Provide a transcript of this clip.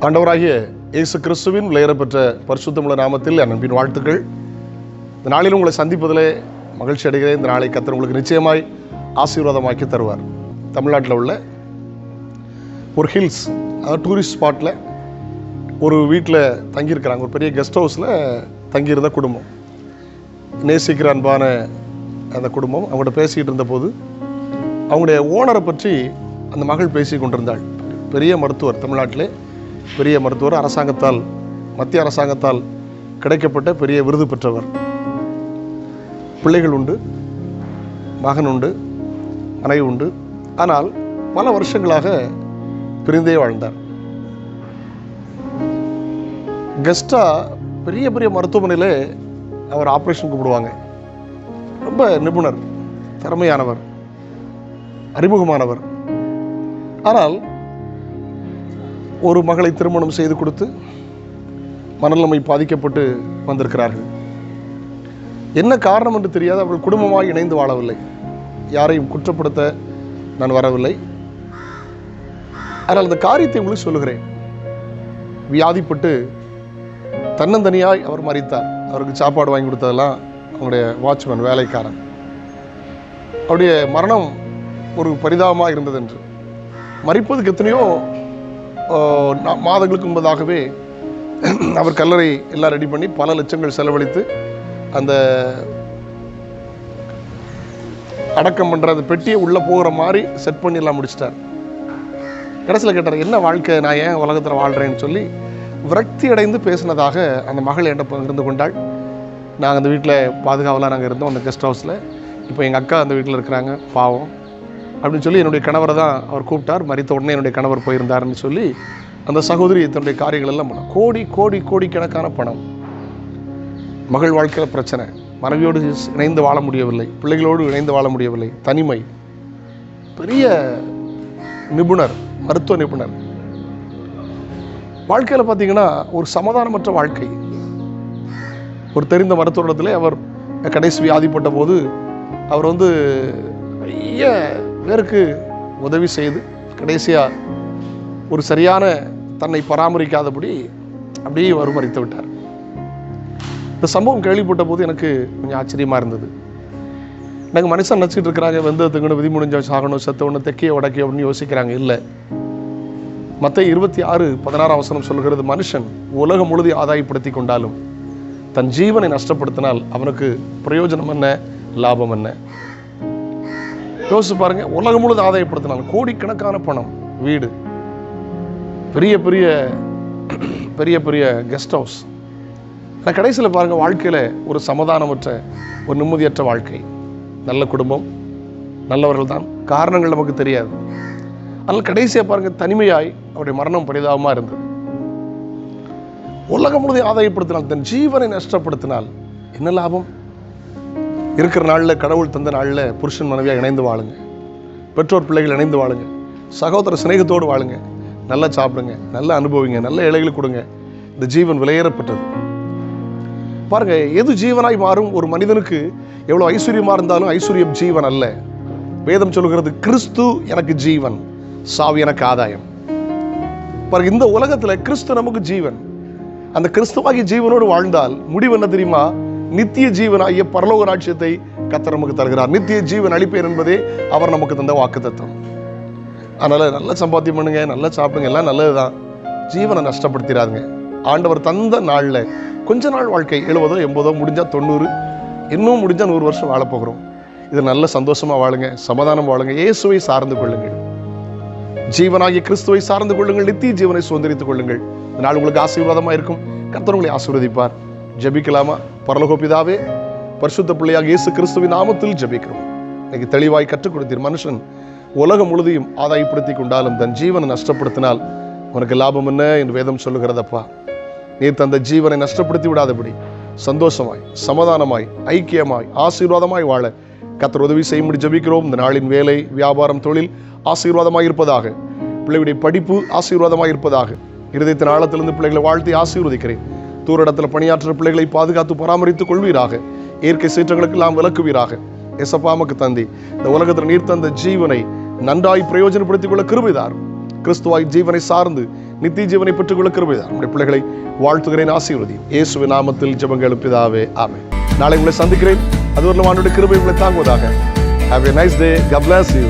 ஆண்டவராகிய இயேசு கிறிஸ்துவின் விலையேறப்பெற்ற பரிசுத்தமுள்ள நாமத்தில் என் அன்பின் வாழ்த்துக்கள். இந்த நாளில் உங்களை சந்திப்பதிலே மகிழ்ச்சி அடைகிறேன். இந்த நாளை கர்த்தர் உங்களுக்கு நிச்சயமாய் ஆசீர்வாதமாக்கி தருவார். தமிழ்நாட்டில் உள்ள ஒரு ஹில்ஸ், அதாவது டூரிஸ்ட் ஸ்பாட்டில் ஒரு வீட்டில் தங்கியிருக்கிறாங்க. ஒரு பெரிய கெஸ்ட் ஹவுஸில் தங்கியிருந்த குடும்பம், நேசிக்கிற அன்பான அந்த குடும்பம். அவங்கள்ட்ட பேசிக்கிட்டு இருந்தபோது அவங்களுடைய ஓனரை பற்றி அந்த மகள் பேசி கொண்டிருந்தாள். பெரிய மருத்துவர், தமிழ்நாட்டிலே பெரிய மருத்துவர், அரசாங்கத்தால், மத்திய அரசாங்கத்தால் கிடைக்கப்பட்ட பெரிய விருது பெற்றவர். பிள்ளைகள் உண்டு, மகன் உண்டு, மனைவி உண்டு. ஆனால் பல வருஷங்களாக பிரிந்தே வாழ்ந்தார். கெஸ்டாக பெரிய பெரிய மருத்துவமனையில் அவர் ஆப்ரேஷன் கூப்பிடுவாங்க. ரொம்ப நிபுணர், திறமையானவர், அறிமுகமானவர். ஆனால் ஒரு மகளை திருமணம் செய்து கொடுத்து மனநிலைமை பாதிக்கப்பட்டு வந்திருக்கிறார்கள். என்ன காரணம் என்று தெரியாது. அவர்கள் குடும்பமாக இணைந்து வாழவில்லை. யாரையும் குற்றப்படுத்த நான் வரவில்லை. ஆனால் அந்த காரியத்தை உங்களுக்கு சொல்லுகிறேன். வியாதிப்பட்டு தன்னந்தனியாய் அவர் மரித்தார். அவருக்கு சாப்பாடு வாங்கி கொடுத்ததெல்லாம் அவங்களுடைய வாட்ச்மேன், வேலைக்காரன். அவருடைய மரணம் ஒரு பரிதாபமாக இருந்தது. என்று மரிப்பதுக்கு எத்தனையோ மாதங்களுக்கு முன்பதாகவே அவர் கல்லறை எல்லாம் ரெடி பண்ணி பல லட்சங்கள் செலவழித்து அந்த அடக்கம் பண்ணுற அந்த பெட்டியை உள்ளே போகிற மாதிரி செட் பண்ணி எல்லாம் முடிச்சிட்டார். கடைசியில் கேட்டார், என்ன வாழ்க்கை, நான் ஏன் உலகத்தில் வாழ்கிறேன்னு சொல்லி விரக்தி அடைந்து பேசினதாக அந்த மகள் என்கிட்ட இருந்து கொண்டாள். நாங்கள் அந்த வீட்டில் பாதுகாவலாக நாங்கள் இருந்தோம், அந்த கெஸ்ட் ஹவுஸில். இப்போ எங்கள் அக்கா அந்த வீட்டில் இருக்கிறாங்க, பாவம் அப்படின்னு சொல்லி என்னுடைய கணவரை தான் அவர் கூப்பிட்டார். மரித்த உடனே என்னுடைய கணவர் போயிருந்தாருன்னு சொல்லி அந்த சகோதரி தன்னுடைய காரியங்கள் எல்லாம் பண்ண கோடிக்கணக்கான பணம். மகள் வாழ்க்கையில் பிரச்சனை, மனைவியோடு இணைந்து வாழ முடியவில்லை, பிள்ளைகளோடு இணைந்து வாழ முடியவில்லை, தனிமை. பெரிய நிபுணர், மருத்துவ நிபுணர். வாழ்க்கையில் பார்த்தீங்கன்னா ஒரு சமாதானமற்ற வாழ்க்கை. ஒரு தெரிந்த மருத்துவரிடத்தில் அவர் கடைசி வியாதிப்பட்ட போது அவர் நிறைய பேருக்கு உதவி செய்து கடைசியாக ஒரு சரியான தன்னை பராமரிக்காதபடி அப்படியே அவர் மரித்து விட்டார். இந்த சம்பவம் கேள்விப்பட்ட போது எனக்கு கொஞ்சம் ஆச்சரியமாக இருந்தது. எனக்கு மனுஷன் நினச்சிட்டு இருக்கிறாங்க, வெந்ததுக்குன்னு விதி முடிஞ்ச சாகணும், செத்த ஒன்று தெக்கிய உடக்கி அப்படின்னு யோசிக்கிறாங்க. இல்லை, மத்தேயு 26:16 சொல்கிறது, மனுஷன் உலகம் முழுதி ஆதாயப்படுத்தி கொண்டாலும் தன் ஜீவனை நஷ்டப்படுத்தினால் அவனுக்கு பிரயோஜனம் என்ன, லாபம் என்ன? யோசிச்சு பாருங்க. உலகம் முழுது ஆதாயப்படுத்தினாலும் கோடிக்கணக்கான பணம், வீடு, பெரிய பெரிய பெரிய பெரிய கெஸ்ட் ஹவுஸ். ஆனால் கடைசியில் பாருங்க, வாழ்க்கையில் ஒரு சமாதானமற்ற, ஒரு நிம்மதியற்ற வாழ்க்கை. நல்ல குடும்பம், நல்லவர்கள் தான், காரணங்கள் நமக்கு தெரியாது. அதனால் கடைசியாக பாருங்க, தனிமையாய் அவருடைய மரணம் பரிதாபமாக இருந்தது. உலகம் முழுதை ஆதாயப்படுத்தினால் தன் ஜீவனை நஷ்டப்படுத்தினால் என்ன லாபம்? இருக்கிற நாளில், கடவுள் தந்த நாளில் புருஷன் மனைவியாக இணைந்து வாழுங்க, பெற்றோர் பிள்ளைகள் இணைந்து வாழுங்க, சகோதர சிநேகத்தோடு வாழுங்க, நல்லா சாப்பிடுங்க, நல்லா அனுபவிங்க, நல்ல இலைகளுக்கு கொடுங்க. இந்த ஜீவன் விலையேறப்பட்டது. பாருங்க, எது ஜீவனாய் மாறும்? ஒரு மனிதனுக்கு எவ்வளோ ஐஸ்வர்யமாக இருந்தாலும் ஐஸ்வர்யம் ஜீவன் அல்ல. வேதம் சொல்கிறது, கிறிஸ்து எனக்கு ஜீவன், சாவு எனக்கு ஆதாயம். பாருங்க, இந்த உலகத்தில் கிறிஸ்து நமக்கு ஜீவன். அந்த கிறிஸ்துவாகிய ஜீவனோடு வாழ்ந்தால் முடிவு என்ன தெரியுமா? நித்திய ஜீவனாகிய பரலோக ராஜ்யத்தை கர்த்தர் நமக்கு தருகிறார். நித்திய ஜீவன் அளிப்பேன் என்பதே அவர் நமக்கு தந்த வாக்குத்தத்தம். அதனால நல்ல சம்பாத்தியம் பண்ணுங்க, நல்லா சாப்பிடுங்க, எல்லாம் நல்லது தான். ஜீவனை நஷ்டப்படுத்திடாதுங்க. ஆண்டவர் தந்த நாளில் கொஞ்ச நாள் வாழ்க்கை, 70 80 முடிஞ்சா 90, இன்னும் முடிஞ்சா 100 வருஷம் வாழ போகிறோம். இது நல்ல சந்தோஷமா வாழுங்க, சமாதானம் வாழுங்க, இயேசுவை சார்ந்து கொள்ளுங்கள், ஜீவனாகிய கிறிஸ்துவை சார்ந்து கொள்ளுங்கள், நித்திய ஜீவனை சுதந்திரித்துக் கொள்ளுங்கள். இந்த நாள் உங்களுக்கு ஆசீர்வாதமாக இருக்கும். கர்த்தர் உங்களை ஆசீர்வதிப்பார். ஜெபிக்கலாமா? பரலோக பிதாவே, பரிசுத்த பிள்ளையாக இயேசு கிறிஸ்துவின் நாமத்தில் ஜெபிக்கிறோம். இன்னைக்கு தெளிவாய் கற்றுக் கொடுத்தீர். மனுஷன் உலகம் முழுதையும் ஆதாயப்படுத்தி கொண்டாலும் தன் ஜீவனை நஷ்டப்படுத்தினால் உனக்கு லாபம் என்ன என்று வேதம் சொல்லுகிறதப்பா. நீ தந்த ஜீவனை நஷ்டப்படுத்தி விடாதபடி சந்தோஷமாய், சமாதானமாய், ஐக்கியமாய், ஆசீர்வாதமாய் வாழ கர்த்தர் உதவி செய்யும்படி ஜெபிக்கிறோம். இந்த நாளின் வேலை, வியாபாரம், தொழில் ஆசீர்வாதமாக இருப்பதாக, பிள்ளைகளுடைய படிப்பு ஆசீர்வாதமாக இருப்பதாக, இருதயத்தின் ஆழத்திலிருந்து பிள்ளைகளை வாழ்த்தி ஆசீர்வதிக்கிறேன். தூரிடத்தில் பணியாற்ற பிள்ளைகளை பாதுகாத்து பராமரித்துக் கொள்வீராக. இயற்கை சீற்றங்களுக்கு எல்லாம் விலக்குவீராக. எசப்பாமக்கு தந்தி இந்த உலகத்தில் நீர் தந்த ஜீவனை நன்றாய் பிரயோஜனப்படுத்திக் கொள்ள கிருபைதார். கிறிஸ்துவாய் ஜீவனை சார்ந்து நித்திய ஜீவனை பெற்றுக்கொள்ள கிருபை தாரும். நம்முடைய பிள்ளைகளை வாழ்த்துகிறேன், ஆசீர்வதியும். இயேசுவின் நாமத்தில் ஜெபங்கள் பிதாவே, ஆமென். நாளை உங்களை சந்திக்கிறேன். அதுவரையிலும் ஆண்டவருடைய கிருபை உங்களை தாங்குவதாக. Have a nice day. God bless you.